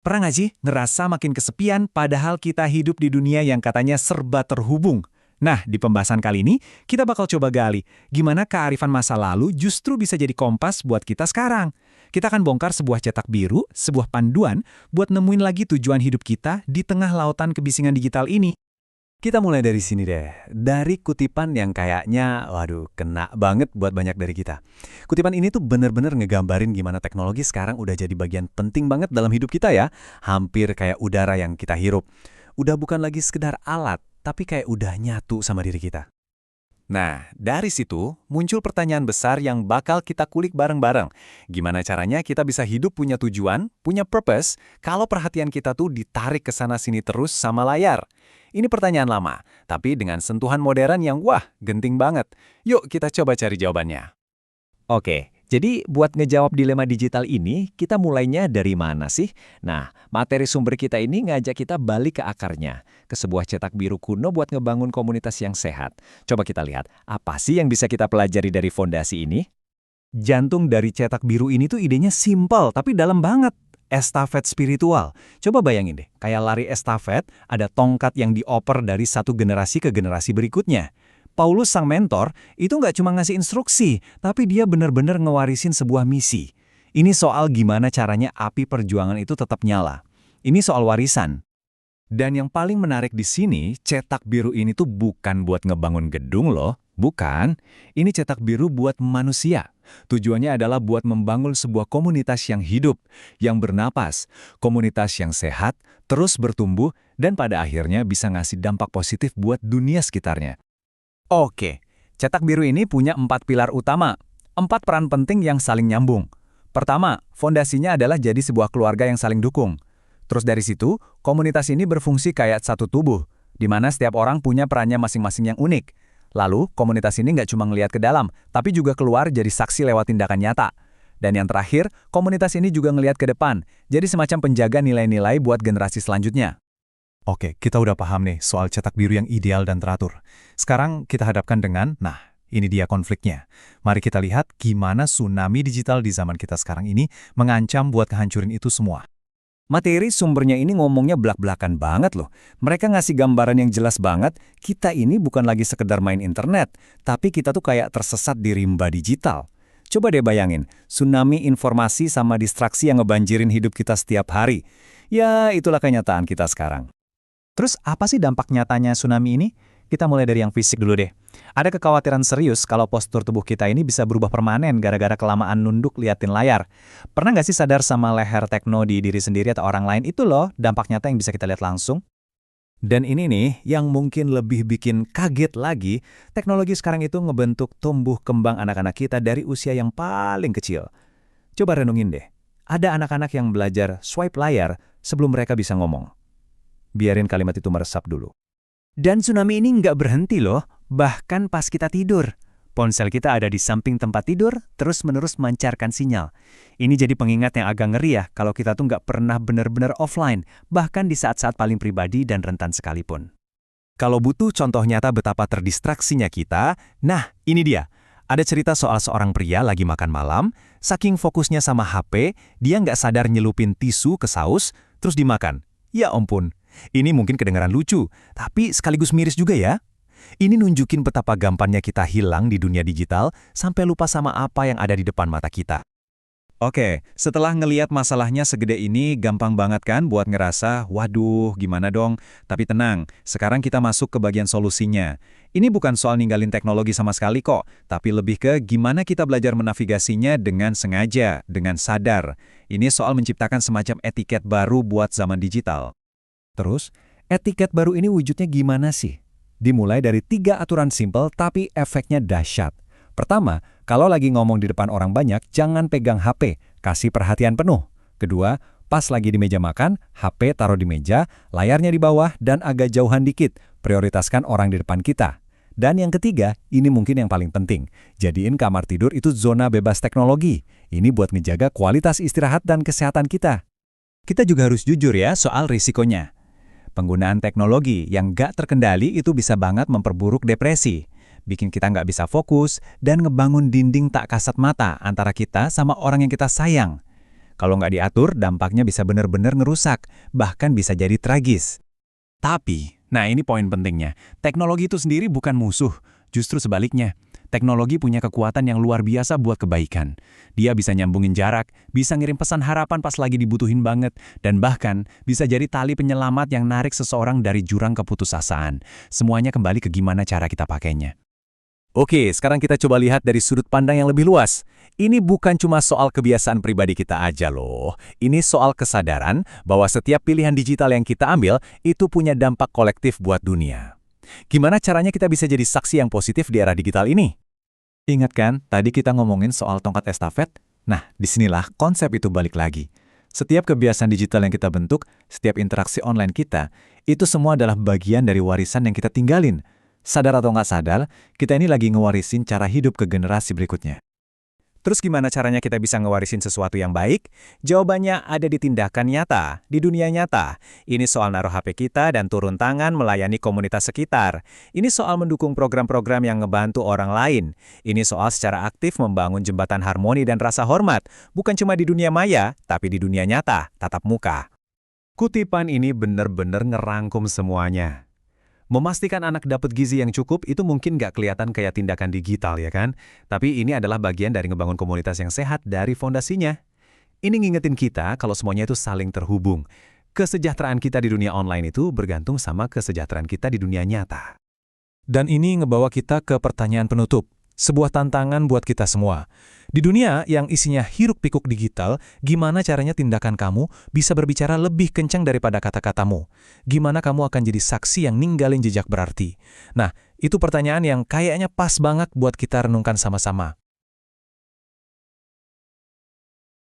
Pernah nggak sih ngerasa makin kesepian padahal kita hidup di dunia yang katanya serba terhubung? Nah, di pembahasan kali ini, kita bakal coba gali gimana kearifan masa lalu justru bisa jadi kompas buat kita sekarang. Kita akan bongkar sebuah cetak biru, sebuah panduan buat nemuin lagi tujuan hidup kita di tengah lautan kebisingan digital ini. Kita mulai dari sini deh, dari kutipan yang kayaknya, waduh, kena banget buat banyak dari kita. Kutipan ini tuh bener-bener ngegambarin gimana teknologi sekarang udah jadi bagian penting banget dalam hidup kita ya, hampir kayak udara yang kita hirup. Udah bukan lagi sekedar alat, tapi kayak udah nyatu sama diri kita. Nah, dari situ muncul pertanyaan besar yang bakal kita kulik bareng-bareng. Gimana caranya kita bisa hidup punya tujuan, punya purpose, kalau perhatian kita tuh ditarik ke sana-sini terus sama layar? Ini pertanyaan lama, tapi dengan sentuhan modern yang wah, genting banget. Yuk kita coba cari jawabannya. Oke, jadi buat ngejawab dilema digital ini, kita mulainya dari mana sih? Nah, materi sumber kita ini ngajak kita balik ke akarnya, ke sebuah cetak biru kuno buat ngebangun komunitas yang sehat. Coba kita lihat, apa sih yang bisa kita pelajari dari fondasi ini? Jantung dari cetak biru ini tuh idenya simpel tapi dalam banget. Estafet spiritual. Coba bayangin deh, kayak lari estafet, ada tongkat yang dioper dari satu generasi ke generasi berikutnya. Paulus sang mentor itu nggak cuma ngasih instruksi, tapi dia benar-benar ngewarisin sebuah misi. Ini soal gimana caranya api perjuangan itu tetap nyala. Ini soal warisan. Dan yang paling menarik di sini, cetak biru ini tuh bukan buat ngebangun gedung loh. Bukan, ini cetak biru buat manusia. Tujuannya adalah buat membangun sebuah komunitas yang hidup, yang bernapas, komunitas yang sehat, terus bertumbuh, dan pada akhirnya bisa ngasih dampak positif buat dunia sekitarnya. Oke, cetak biru ini punya 4 pilar utama, 4 peran penting yang saling nyambung. Pertama, fondasinya adalah jadi sebuah keluarga yang saling dukung. Terus dari situ, komunitas ini berfungsi kayak satu tubuh, di mana setiap orang punya perannya masing-masing yang unik. Lalu, komunitas ini nggak cuma ngelihat ke dalam, tapi juga keluar jadi saksi lewat tindakan nyata. Dan yang terakhir, komunitas ini juga ngelihat ke depan, jadi semacam penjaga nilai-nilai buat generasi selanjutnya. Oke, kita udah paham nih soal cetak biru yang ideal dan teratur. Sekarang kita hadapkan dengan, ini dia konfliknya. Mari kita lihat gimana tsunami digital di zaman kita sekarang ini mengancam buat kehancurin itu semua. Materi sumbernya ini ngomongnya belak-belakan banget loh. Mereka ngasih gambaran yang jelas banget, kita ini bukan lagi sekedar main internet, tapi kita tuh kayak tersesat di rimba digital. Coba deh bayangin, tsunami informasi sama distraksi yang ngebanjirin hidup kita setiap hari. Ya, itulah kenyataan kita sekarang. Terus apa sih dampak nyatanya tsunami ini? Kita mulai dari yang fisik dulu deh. Ada kekhawatiran serius kalau postur tubuh kita ini bisa berubah permanen gara-gara kelamaan nunduk liatin layar. Pernah nggak sih sadar sama leher tekno di diri sendiri atau orang lain itu loh dampak nyata yang bisa kita lihat langsung? Dan ini nih yang mungkin lebih bikin kaget lagi, teknologi sekarang itu ngebentuk tumbuh kembang anak-anak kita dari usia yang paling kecil. Coba renungin deh, ada anak-anak yang belajar swipe layar sebelum mereka bisa ngomong. Biarin kalimat itu meresap dulu. Dan tsunami ini nggak berhenti loh, bahkan pas kita tidur. Ponsel kita ada di samping tempat tidur, terus-menerus memancarkan sinyal. Ini jadi pengingat yang agak ngeri ya, kalau kita tuh nggak pernah benar-benar offline, bahkan di saat-saat paling pribadi dan rentan sekalipun. Kalau butuh contoh nyata betapa terdistraksinya kita, nah ini dia. Ada cerita soal seorang pria lagi makan malam, saking fokusnya sama HP, dia nggak sadar nyelupin tisu ke saus, terus dimakan. Ya ampun. Ini mungkin kedengaran lucu, tapi sekaligus miris juga ya. Ini nunjukin betapa gampangnya kita hilang di dunia digital sampai lupa sama apa yang ada di depan mata kita. Oke, setelah ngeliat masalahnya segede ini, gampang banget kan buat ngerasa, waduh gimana dong? Tapi tenang, sekarang kita masuk ke bagian solusinya. Ini bukan soal ninggalin teknologi sama sekali kok, tapi lebih ke gimana kita belajar menavigasinya dengan sengaja, dengan sadar. Ini soal menciptakan semacam etiket baru buat zaman digital. Terus, etiket baru ini wujudnya gimana sih? Dimulai dari 3 aturan simpel tapi efeknya dahsyat. Pertama, kalau lagi ngomong di depan orang banyak, jangan pegang HP, kasih perhatian penuh. Kedua, pas lagi di meja makan, HP taruh di meja, layarnya di bawah dan agak jauhan dikit, prioritaskan orang di depan kita. Dan yang ketiga, ini mungkin yang paling penting, jadiin kamar tidur itu zona bebas teknologi. Ini buat ngejaga kualitas istirahat dan kesehatan kita. Kita juga harus jujur ya soal risikonya. Penggunaan teknologi yang gak terkendali itu bisa banget memperburuk depresi, bikin kita nggak bisa fokus, dan ngebangun dinding tak kasat mata antara kita sama orang yang kita sayang. Kalau nggak diatur, dampaknya bisa benar-benar ngerusak, bahkan bisa jadi tragis. Tapi, nah ini poin pentingnya, teknologi itu sendiri bukan musuh, justru sebaliknya. Teknologi punya kekuatan yang luar biasa buat kebaikan. Dia bisa nyambungin jarak, bisa ngirim pesan harapan pas lagi dibutuhin banget, dan bahkan bisa jadi tali penyelamat yang narik seseorang dari jurang keputusasaan. Semuanya kembali ke gimana cara kita pakainya. Oke, sekarang kita coba lihat dari sudut pandang yang lebih luas. Ini bukan cuma soal kebiasaan pribadi kita aja loh. Ini soal kesadaran bahwa setiap pilihan digital yang kita ambil itu punya dampak kolektif buat dunia. Gimana caranya kita bisa jadi saksi yang positif di era digital ini? Ingat kan, tadi kita ngomongin soal tongkat estafet? Nah, disinilah konsep itu balik lagi. Setiap kebiasaan digital yang kita bentuk, setiap interaksi online kita, itu semua adalah bagian dari warisan yang kita tinggalin. Sadar atau nggak sadar, kita ini lagi ngewarisin cara hidup ke generasi berikutnya. Terus gimana caranya kita bisa ngewarisin sesuatu yang baik? Jawabannya ada di tindakan nyata, di dunia nyata. Ini soal naruh HP kita dan turun tangan melayani komunitas sekitar. Ini soal mendukung program-program yang ngebantu orang lain. Ini soal secara aktif membangun jembatan harmoni dan rasa hormat. Bukan cuma di dunia maya, tapi di dunia nyata, tatap muka. Kutipan ini benar-benar ngerangkum semuanya. Memastikan anak dapat gizi yang cukup itu mungkin nggak kelihatan kayak tindakan digital ya kan? Tapi ini adalah bagian dari ngebangun komunitas yang sehat dari fondasinya. Ini ngingetin kita kalau semuanya itu saling terhubung. Kesejahteraan kita di dunia online itu bergantung sama kesejahteraan kita di dunia nyata. Dan ini ngebawa kita ke pertanyaan penutup. Sebuah tantangan buat kita semua. Di dunia yang isinya hiruk-pikuk digital, gimana caranya tindakan kamu bisa berbicara lebih kencang daripada kata-katamu? Gimana kamu akan jadi saksi yang ninggalin jejak berarti? Nah, itu pertanyaan yang kayaknya pas banget buat kita renungkan sama-sama.